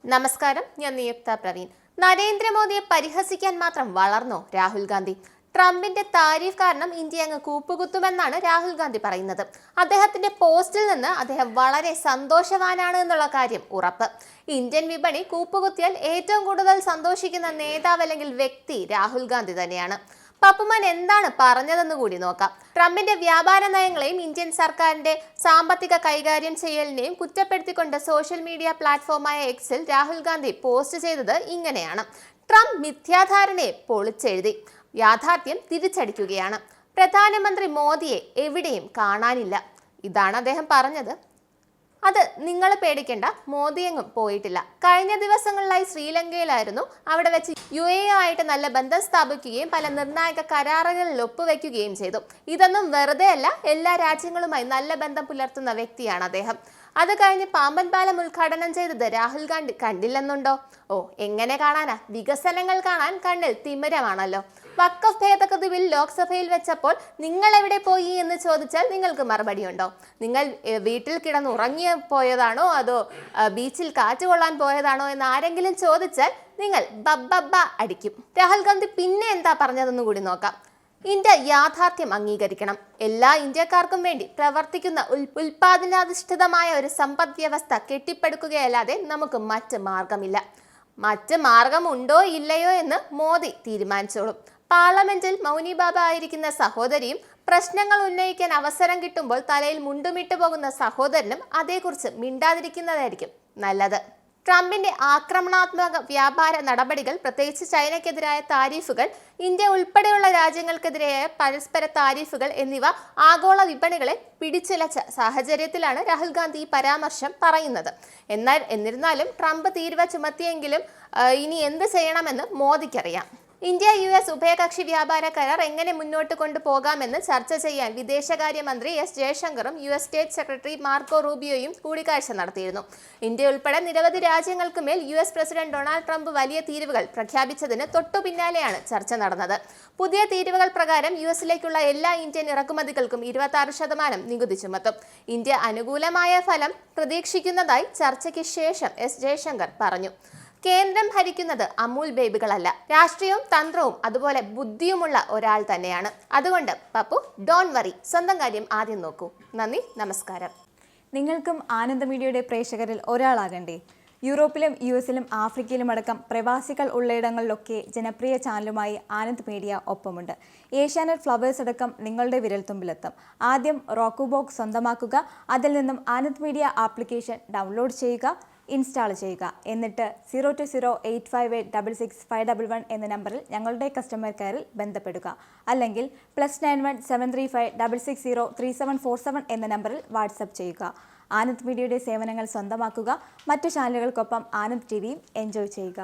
നമസ്കാരം, ഞാൻ നിയുക്ത പ്രവീൺ. നരേന്ദ്രമോദിയെ പരിഹസിക്കാൻ മാത്രം വളർന്നോ രാഹുൽ ഗാന്ധി? ട്രംപിന്റെ താരിഫ് കാരണം ഇന്ത്യ അങ്ങ് കൂപ്പുകുത്തുമെന്നാണ് രാഹുൽ ഗാന്ധി പറയുന്നത്. അദ്ദേഹത്തിന്റെ പോസ്റ്റിൽ നിന്ന് അദ്ദേഹം വളരെ സന്തോഷവാനാണ് എന്നുള്ള കാര്യം ഉറപ്പ്. ഇന്ത്യൻ വിപണി കൂപ്പുകുത്തിയാൽ ഏറ്റവും കൂടുതൽ സന്തോഷിക്കുന്ന നേതാവ് അല്ലെങ്കിൽ വ്യക്തി രാഹുൽ ഗാന്ധി തന്നെയാണ്. പപ്പുമാൻ എന്താണ് പറഞ്ഞതെന്ന് കൂടി നോക്കാം. ട്രംപിന്റെ വ്യാപാര നയങ്ങളെയും ഇന്ത്യൻ സർക്കാരിന്റെ സാമ്പത്തിക കൈകാര്യം ചെയ്യലിനെയും കുറ്റപ്പെടുത്തിക്കൊണ്ട് സോഷ്യൽ മീഡിയ പ്ലാറ്റ്ഫോമായ എക്സിൽ രാഹുൽ ഗാന്ധി പോസ്റ്റ് ചെയ്തത് ഇങ്ങനെയാണ്: ട്രംപ് മിഥ്യാധാരണയെ പൊളിച്ചെഴുതി, യാഥാർത്ഥ്യം തിരിച്ചടിക്കുകയാണ്. പ്രധാനമന്ത്രി മോദിയെ എവിടെയും കാണാനില്ല. ഇതാണ് അദ്ദേഹം പറഞ്ഞത്. അത് നിങ്ങൾ പേടിക്കേണ്ട, മോദിയെങ്ങും പോയിട്ടില്ല. കഴിഞ്ഞ ദിവസങ്ങളിലായി ശ്രീലങ്കയിലായിരുന്നു. അവിടെ വെച്ച് UAE ആയിട്ട് നല്ല ബന്ധം സ്ഥാപിക്കുകയും പല നിർണായക കരാറുകളിൽ ഒപ്പുവെക്കുകയും ചെയ്തു. ഇതൊന്നും വെറുതെ അല്ല, എല്ലാ രാജ്യങ്ങളുമായി നല്ല ബന്ധം പുലർത്തുന്ന വ്യക്തിയാണ് അദ്ദേഹം. അത് കഴിഞ്ഞ് പാമ്പൻ പാലം ഉദ്ഘാടനം ചെയ്തത് രാഹുൽ ഗാന്ധി കണ്ടില്ലെന്നുണ്ടോ? എങ്ങനെ കാണാനാ? വികസനങ്ങൾ കാണാൻ കണ്ണിൽ തിമിരമാണല്ലോ. വഖഫ് ഭേദഗതി ബിൽ ലോക്സഭയിൽ വെച്ചപ്പോൾ നിങ്ങൾ എവിടെ പോയി എന്ന് ചോദിച്ചാൽ നിങ്ങൾക്ക് മറുപടിയുണ്ടോ? നിങ്ങൾ വീട്ടിൽ കിടന്നുറങ്ങി പോയതാണോ അതോ ബീച്ചിൽ കാറ്റ് കൊള്ളാൻ പോയതാണോ എന്ന് ആരെങ്കിലും ചോദിച്ചാൽ നിങ്ങൾ ബബ്ബ അടിക്കും. രാഹുൽ ഗാന്ധി പിന്നെ എന്താ പറഞ്ഞതെന്ന് കൂടി നോക്കാം. ഇന്ത്യ യാഥാർത്ഥ്യം അംഗീകരിക്കണം. എല്ലാ ഇന്ത്യക്കാർക്കും വേണ്ടി പ്രവർത്തിക്കുന്ന ഉൽപാദനാധിഷ്ഠിതമായ ഒരു സമ്പദ് വ്യവസ്ഥ കെട്ടിപ്പടുക്കുകയല്ലാതെ നമുക്ക് മറ്റ് മാർഗമില്ല. മറ്റ് മാർഗമുണ്ടോ ഇല്ലയോ എന്ന് മോദി തീരുമാനിച്ചോളും. പാർലമെന്റിൽ മൗനി ബാബ ആയിരിക്കുന്ന സഹോദരിയും പ്രശ്നങ്ങൾ ഉന്നയിക്കാൻ അവസരം കിട്ടുമ്പോൾ തലയിൽ മുണ്ടുമിട്ട് പോകുന്ന സഹോദരനും അതേക്കുറിച്ച് മിണ്ടാതിരിക്കുന്നതായിരിക്കും നല്ലത്. ട്രംപിന്റെ ആക്രമണാത്മക വ്യാപാര നടപടികൾ, പ്രത്യേകിച്ച് ചൈനയ്ക്കെതിരായ താരിഫുകൾ, ഇന്ത്യ ഉൾപ്പെടെയുള്ള രാജ്യങ്ങൾക്കെതിരായ പരസ്പര താരിഫുകൾ എന്നിവ ആഗോള വിപണികളെ പിടിച്ചുലച്ച സാഹചര്യത്തിലാണ് രാഹുൽ ഗാന്ധി ഈ പരാമർശം പറയുന്നത്. എന്നിരുന്നാലും ട്രംപ് തീരുവ ചുമത്തിയെങ്കിലും ഇനി എന്ത് ചെയ്യണമെന്ന് മോദിക്കറിയാം. ഇന്ത്യ US ഉഭയകക്ഷി വ്യാപാര കരാർ എങ്ങനെ മുന്നോട്ട് കൊണ്ടുപോകാമെന്ന് ചർച്ച ചെയ്യാൻ വിദേശകാര്യമന്ത്രി S ജയശങ്കറും US സ്റ്റേറ്റ് സെക്രട്ടറി മാർക്കോ റൂബിയോയും കൂടിക്കാഴ്ച നടത്തിയിരുന്നു. ഇന്ത്യ ഉൾപ്പെടെ നിരവധി രാജ്യങ്ങൾക്ക് മേൽ US പ്രസിഡന്റ് ഡൊണാൾഡ് ട്രംപ് വലിയ തീരുവകൾ പ്രഖ്യാപിച്ചതിന് തൊട്ടു പിന്നാലെയാണ് ചർച്ച നടന്നത്. പുതിയ തീരുവകൾ പ്രകാരം US-ലേക്കുള്ള എല്ലാ ഇന്ത്യൻ ഇറക്കുമതികൾക്കും 26% നികുതി ചുമത്തും. ഇന്ത്യ അനുകൂലമായ ഫലം പ്രതീക്ഷിക്കുന്നതായി ചർച്ചയ്ക്ക് ശേഷം S ജയശങ്കർ പറഞ്ഞു. കേന്ദ്രം ഭരിക്കുന്നത് അമൂൽ ബേബികളല്ല, രാഷ്ട്രീയവും തന്ത്രവും അതുപോലെ ബുദ്ധിയുമുള്ള ഒരാൾ തന്നെയാണ്. അതുകൊണ്ട് പപ്പു, ഡോൺ വറി, സ്വന്തം കാര്യം ആദ്യം നോക്കൂ. നന്ദി, നമസ്കാരം. നിങ്ങൾക്കും ആനന്ദ മീഡിയയുടെ പ്രേക്ഷകരിൽ ഒരാളാകണ്ടേ? യൂറോപ്പിലും US-ലും ആഫ്രിക്കയിലും അടക്കം പ്രവാസികൾ ഉള്ളയിടങ്ങളിലൊക്കെ ജനപ്രിയ ചാനലുമായി ആനന്ദ് മീഡിയ ഒപ്പമുണ്ട്. ഏഷ്യാനെറ്റ് ഫ്ലവേഴ്സ് അടക്കം നിങ്ങളുടെ വിരൽത്തുമ്പിലെത്തും. ആദ്യം റോക്കു ബോക്സ് സ്വന്തമാക്കുക. അതിൽ നിന്നും ആനന്ദ് മീഡിയ ആപ്ലിക്കേഷൻ ഡൗൺലോഡ് ചെയ്യുക, ഇൻസ്റ്റാൾ ചെയ്യുക. എന്നിട്ട് 02085866511 എന്ന നമ്പറിൽ ഞങ്ങളുടെ കസ്റ്റമർ കെയറിൽ ബന്ധപ്പെടുക. അല്ലെങ്കിൽ +91 735 660 3747 എന്ന നമ്പറിൽ വാട്സപ്പ് ചെയ്യുക. ആനന്ദ് മീഡിയയുടെ സേവനങ്ങൾ സ്വന്തമാക്കുക. മറ്റു ചാനലുകൾക്കൊപ്പം ആനന്ദ് TVയും എൻജോയ് ചെയ്യുക.